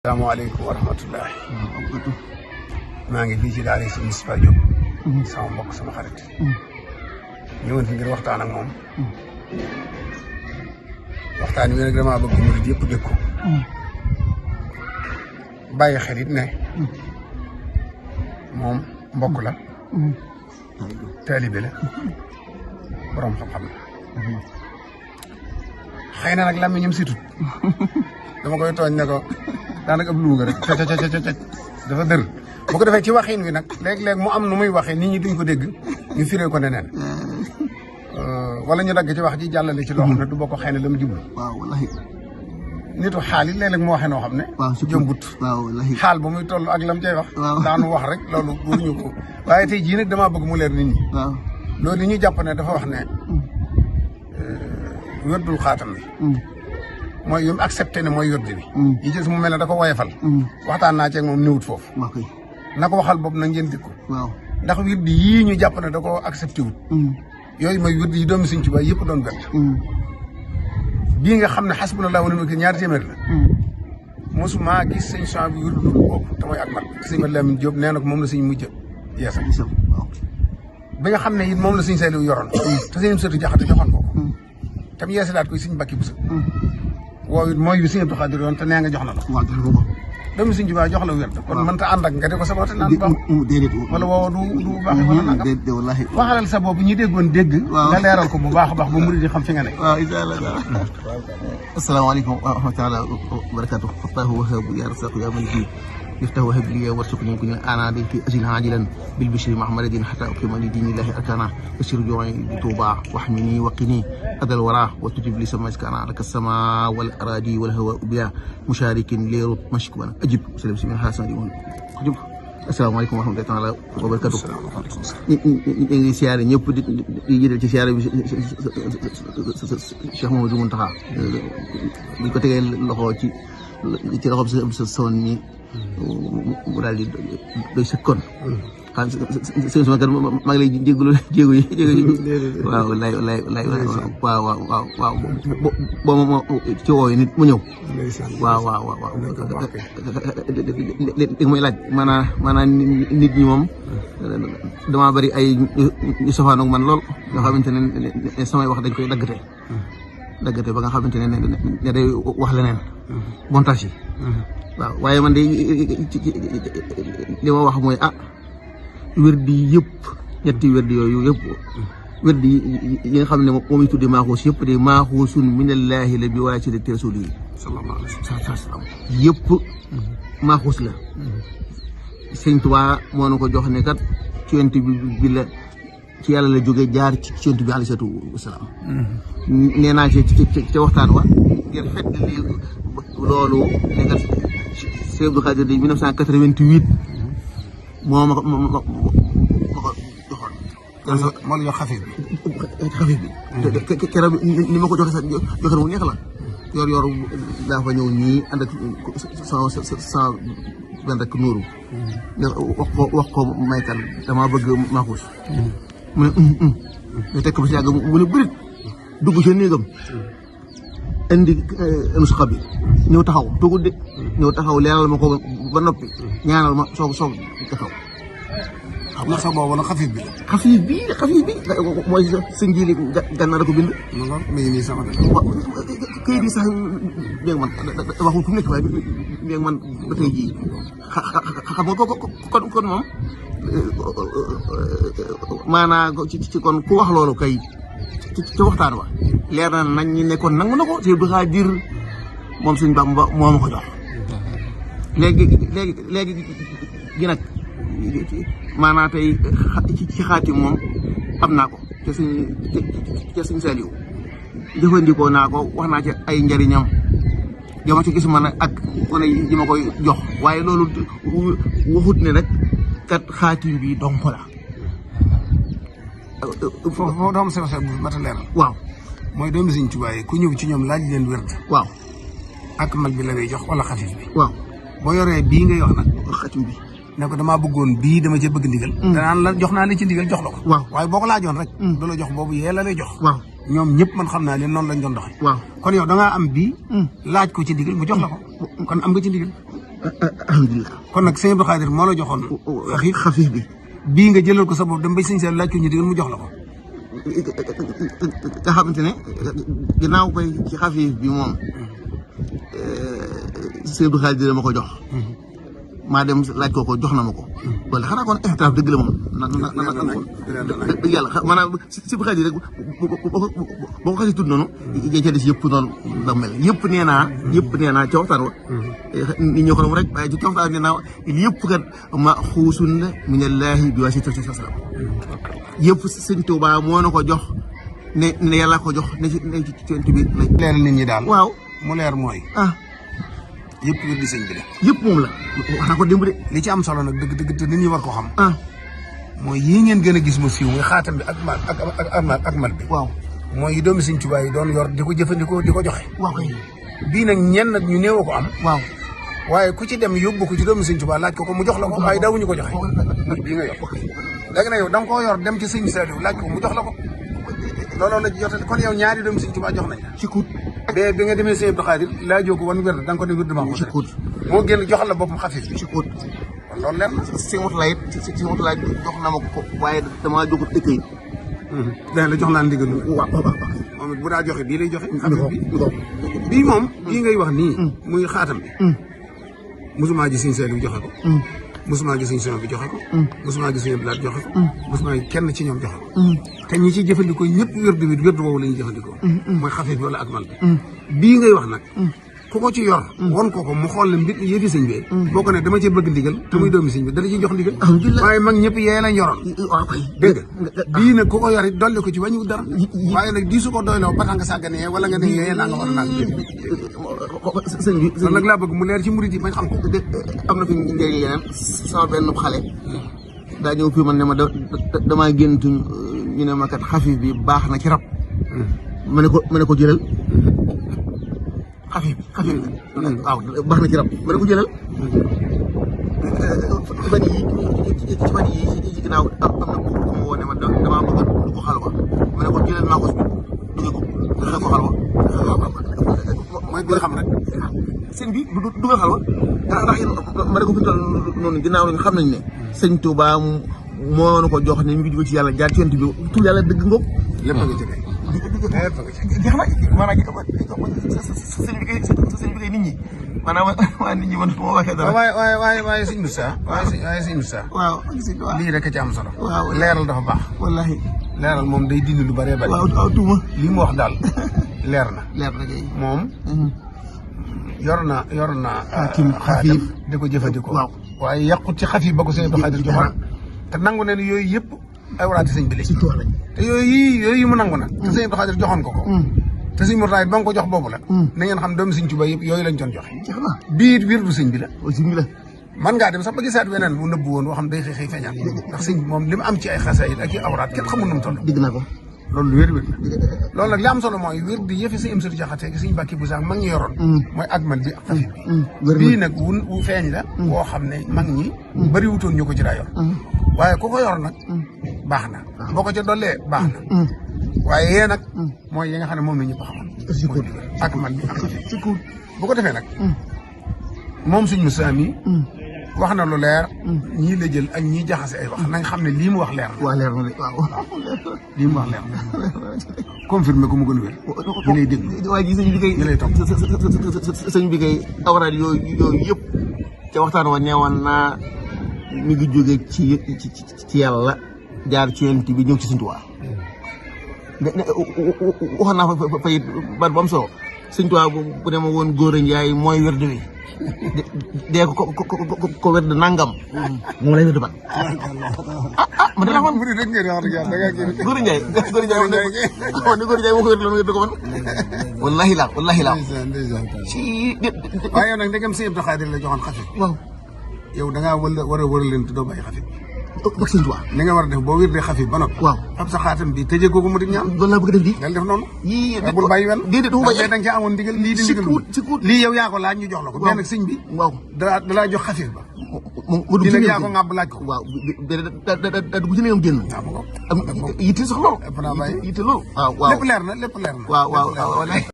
Assalamualaikum warahmatullahi maa ngi fii ci daara si Moustapha Diop sama mbokk sama xarit ñëwoon fi ngir waxtaan ak moom waxtaan wi nag damaa bëgg murid yëpp dégg ko bàyyi xel it ne moom mbokk la taalibe la borom xam-xam la xëy na nag làmmiñam situt dama koy tooñ ne ko daanaka ab luuga rek dafa dër bu ko defee ci waxin wi nag léeg-léeg mu am nu muy waxee nit ñi duñ ko dégg ñu firee ko neneen wala ñu dagg ci wax ji jàllale ci loo xam ne du bokk xëy na la mu jublu. waaw wallahi nitu xaal it léeg-léeg mu waxee noo xam ne. waaw jëmbut. waaw wallahi xaal ba muy toll ak lam cay wax. waaw daanu wax rek loolu waruñu ko waaye tey jii nag damaa bëgg mu leer nit ñi. waaw loolu li ñu jàpp ne dafa wax ne wérdul xaatam bi. mooy yu mu accepté ne mooy wérdi bi. yi gis mu mel ne da ko woyefal. waxtaan naa ceeg moom néewut foofu. na ko waxal boobu na ngeen dégg ko. waaw ndax wirdi yii ñu jàpp ne da koo accepté wut. yooyu mooy wirdi yi doomi Sëñ Tuubaa yëpp doon benn. bii nga xam ne xasbunallaahu wa ni'mal wakiil ñaari téeméer la. mosuma gis sëñ Sohaybu bi wirdu boobu te mooy ak mat. sëñ Mat Lamin Jóob nee na ko moom la sëñ mujj yeesal. bi nga xam ne it moom la sëñ Saaliw yoroon. te sëñ Sëtu Jaxate joxoon ko. tam yeesalaat koy sëñ Mbàkke Buso. woowu it mooy bi sëñ Abdu Xaadir yoon te nee nga jox na la. doomi Sëñ Tuubaa jox la wér kon mënta ànd ak nga di ko saboote naan baax wala woowa du baax wala nangam waxalal sa bopp ñi déggoon dégg nga leeral ko bu baax a baax ba murid yi xam fi nga ne waaw incha allah asalaamaaleykum wa rahmatulah wa barakatuh fattaahu wahaabu ya rasaqu ya maliki يفتح وهب لي وارزقني كن انا في اجل عاجلا بالبشر محمد حتى اقيم لدين الله اركانا بشر جوعي بتوبه واحمني وقني هذا الوراه وتجب لي سماك كان لك السماء والاراضي والهواء بها مشارك ليرد مشكونا اجب سلام سمين حسن ديون السلام عليكم ورحمه الله وبركاته ني سياري ñepp di jëdel ci siyaare bi Cheikh Mamadou Mountakha bi ko tégué loxo ci loxo sa son ni mu daal di doy sëkkoon xam sëñ sama kër maa ngi lay jégalu waaw wallaay waaw boo ma ci wooyu nit mu ñëw waaw li may laaj maanaam nit ñi moom dama bari ay ñu sofaan ak man lool nga xamante ne samay wax dañ koy daggate ba nga xamante ne day wax leneen montage yi waaw waaye man de li ma wax mooy wérdi yëpp ñetti wérdi yooyu yëpp wérdi yi nga xam ne moom it tuddee maaxuus yëpp de maaxuusun minallahi la bi waasitati rasuulihi sallallahu alayhi wa sallam yëpp maaxuus la. Sëñ Tuubaa moo na ko jox ne kat ci yonent bi la ci yàlla la jógee jaar ci yonent bi alayhi salaatu wa salaam. nee naa ci waxtaan wa ngir fekk li loolu ne kat Sëñ Abdou Khadir di 1988 moo ma ko joxoon. moo la jox xafif bi. keroog ni ma ko joxe sax joxe mu neex la. yor daa fa ñëw ñii ànd ak sama benn rek nuuru. wax ko maykan dama bëgg maaxuus. mu ne ñu tekk ba si yàgg mu ne bërit dugg ci néegam indi nusxa bi ñëw taxaw tugul de ñëw taxaw leeral ma ko ba noppi ñaanal ma soog taxaw. xam nga sax boobu nag xafif bi mooy sëñ ji li gànnaar ko bind. mi ngi nii sama këyit yi sax léegi man waxul fu mu nekk waaye léegi man ba tey jii xam nga kon moom maanaa ci kon ku wax loolu kay ci waxtaan wa leer na nañ ñi nekkoon nangu na ko Sëñ Abdou Khadir moom Sëñ Bamba moo ma ko jox léegi gi nag maanaa tey ci xaati moom am naa ko te Sëñ Saaliw jëfandikoo naa ko wax naa ci ay njariñam jama ci gis man ak wane yi ma koy jox waaye loolu waxut ne rek kat xaatim bi donc la foofu doom sew bu mata leeral waaw mooy doomi Sëñ Tuubaa yi ku ñëw ci ñoom laaj leen wérd waaw ak mal bi la lay jox wala xafif bi waaw boo yoree bii ngay wax nag xaatim bi ne ko damaa bëggoon bii dama cee bëgg ndigal danaan la jox naa li ci ndigal jox la ko waaw waaye boo ko laajoon rek du la jox boobu yee la lay jox waaw ñoom ñëpp man xam naa leen noonu lañ doon doxee waaw kon yow da ngaa am bii laaj ko ci ndigal mu jox la ko kon am nga ci ndigal alhamdulilah. kon nag sëñ Abdou Khadir moo la joxoon. xafiif bi. bii nga jëlal ko sa bopp dem ba sëñ Saliou laaj ko ñu digal mu jox la ko. nga xamante ne ginnaaw koy ci xafiif bi moom sëñ Abdou Khadir ma ko jox. maa dem laaj ko jox na ma ko. wala xanaa kon ixtiraaf dëgg la moom. dëgg yàlla maanaam si bu xaaj rek boo ko xasee tudd noonu. ca des yëpp noonu la mel yëpp nee naa ca waxtaan wa. nit ñoo xam rek waaye ci waxtaan nee naa yëpp kat ma xuusun la minallaahi bi waasitati salaam. yëpp sëñ Tuubaa moo na ko jox ne yàlla ko jox ne ci cont bi. leeral nit ñi daal. waaw mu leer mooy. yëpp wér di sëñ bi la. yëpp moom la. wax naa ko démb de. li ci am solo nag dëgg te nit ñi war ko xam. mooy yii ngeen gën a gis mu siiw muy xaatam bi ak mal bi. waaw mooy yi doomi sëñ Tuubaa yi doon yor di ko jëfandikoo di ko joxe. waaw kay. bii nag ñenn nag ñu néew ko am. waaw waaye ku ci dem yóbbu ko ci doomi sëñ Tuubaa laaj ko mu jox la ko waaye daawuñu ko joxe. bii nga yor léegi nag yow da nga koo yor dem ci sëñ Saliou laaj ko mu jox la ko. looloo la jotee kon yow ñaari doomi sëñ Tuubaa jox nañ la. ci kuut. bi nga demee sëñ Abdou Khadir laajoo ko wan wér da nga ko ne wér dama ko. ci kuut moo génn joxal la boppam xafif. ci kuut. kon loolu leer na. si motulaay si motulaay jox na ma ko waaye damaa jógut dëkk yi. dana la jox laa ndigal. waaw moom it bu daa joxe bii lay joxe. bii moom. bii ngay wax nii. muy xaatam bi. musuma ji sëñ Saliou joxe ko. musuma gis sëñ Saliou bi joxe ko. musuma gis sëñ Blaat joxe ko. musuma kenn ci ñoom joxe ko. te ñi ci jëfandikoo ñëpp wérdu woowu la ñuy jëfandikoo. mooy xafif bi wala ak mal bi. bii ngay wax nag. ku ko ci yor. won ko mu xool ne mbir yëfi sëñ bi. boo ko ne dama cee bëgg ndigal te muy doomi sëñ bi dala ciy jox ndigal. waaye mag ñëpp yee lañ yoroon. dégg nga bii nag ku ko yor it dolli ko ci wàññiwul dara. waaye nag di su ko doyloo ba tax nga sàgganee wala nga ne yee laa nga war a naan. sëñ bi loolu nag laa bëgg mu leer ci murid yi bañ xam ko. am na fi njëriñ yeneen sama benn xale daa ñëw fii man ne ma damaa géntu ñu ne ma kat xafif bi baax na ci rab. ma ne ko jëlal xafif bi waaw baax na ci rab ma ne ko jëlal. fan yii ci ginnaaw am na ku ma woo ne ma damaa bëgg du ko xalwa ma ne ko jëlal maa ko si duggee ko duggee ko xalwa. mooy gën a xam rek. sëñ bi dugal xalwa ndax ma ne ko fi toll noonu ginnaaw lañ xam nañ ne sëñ Touba moo na ko jox ne mi ngi jóge ci yàlla jaar ci yonent bi tur yàlla dëgg ngoog. lépp nga ci kay. lépp nga ci kay. jeex na maanaam sëñ bi kay nit ñi maanaam waa nit ñi man moo waxee dara. waaye sëñ Moussa. waaye sëñ Moussa. waaw lii rek a ci am solo. waaw leeral dafa baax. wallaahi. leeral moom day dindi lu bëree bëri. waaw tuuma. lii mu wax daal leer na. leer na kay. moom. yor na. xafiif di ko jëfandikoo. waaw waaye yàqut ci xafiif ba ko sëñ Abdou Khadir joxoon. te nangu ne yooyu yëpp ay waraati sëñ bi lañ. te yooyu mu nangu na. te sëñ Abdou Khadir joxoon ko. te sëñ Mourtada ba nga ko jox boobu la. na ngeen xam doomu sëñ Tuubaa yëpp yooyu lañ doon joxe. bii wirdu sëñ bi la. sëñ bi la. man ngaa dem sax ba gisaat weneen bu nëbbu woon boo xam day xëy feeñaat. ndax sëñ moom li mu am ci ay xasaayid ak i awraat kenn xamul nu mu toll. dégg naa ko. loolu lu wér loolu nag li am solo mooy wér di yëfi sëñ Amsatu Jaxate gi sëñ Mbàkke bu sax mag ñi yoroon. mooy agmal bi ak xafif bi. bii nag wu feeñ la. boo xam ne mag ñi. bëri wutoon ñu ko ci daa yor. waaye ku ko yor nag. baax na boo ko ca dollee baax na. waaye yee nag. mooy yi nga xam ne moom la ñëpp xamoon. mooy agmal bi ak xafif bu ko defee nag. moom suñ Moussa mi wax na lu leer. ñii la jël ak ñii jaxase ay wax nañ xam ne lii mu wax leer na. waaw leer na de waaw. lii mu wax leer na. confirmé ko mu gën a wér. ñu lay déglu waaye ji sëñ bi kay. ñu lay topp sëñ bi kay awraad yooyu yëpp ca waxtaan wa neewoon naa mi ngi jóge ci yàlla jaar ci yonent bi ñëw ci Sëñ Tuubaa. waxoon naa fa it baat bu am solo Sëñ Tuubaa bu ne ma woon Góora Njaay mooy wér de wi dee ko wér de nangam. moom lay wér de ban. man dana man rek ngeen wax dëgg yàlla da ngaa Góora Njaay Góora Njaay moo ko wér loolu wér de ko man. wallahi laa. waaye yow nag ndegam sëñ Abdou Khadir la joxoon xafif. waaw yow da ngaa war a wëral leen te doo bàyyi xafif. ak Sëñ Tuubaa. li nga war a def boo wérdee xafif ba noppi. waaw ab sa xaatam bi tëjee ko mu di ñaan. loolu laa bëgg def di. dal def noonu. yii bul bàyyi wenn. déedéet du ma bàyyi da nga cee amoon ndigal lii di ndigal. ci kuut lii yow yaa ko laaj ñu jox la ko. waaw mais nag sëñ bi. waaw dalaa jox xafif ba. mu dugg ci yaa ko ŋàbb laaj ko. waaw da dugg ci néegam génn. am yitte sax loolu. ëpp naa bàyyi yitte loolu. waaw lépp leer na. waaw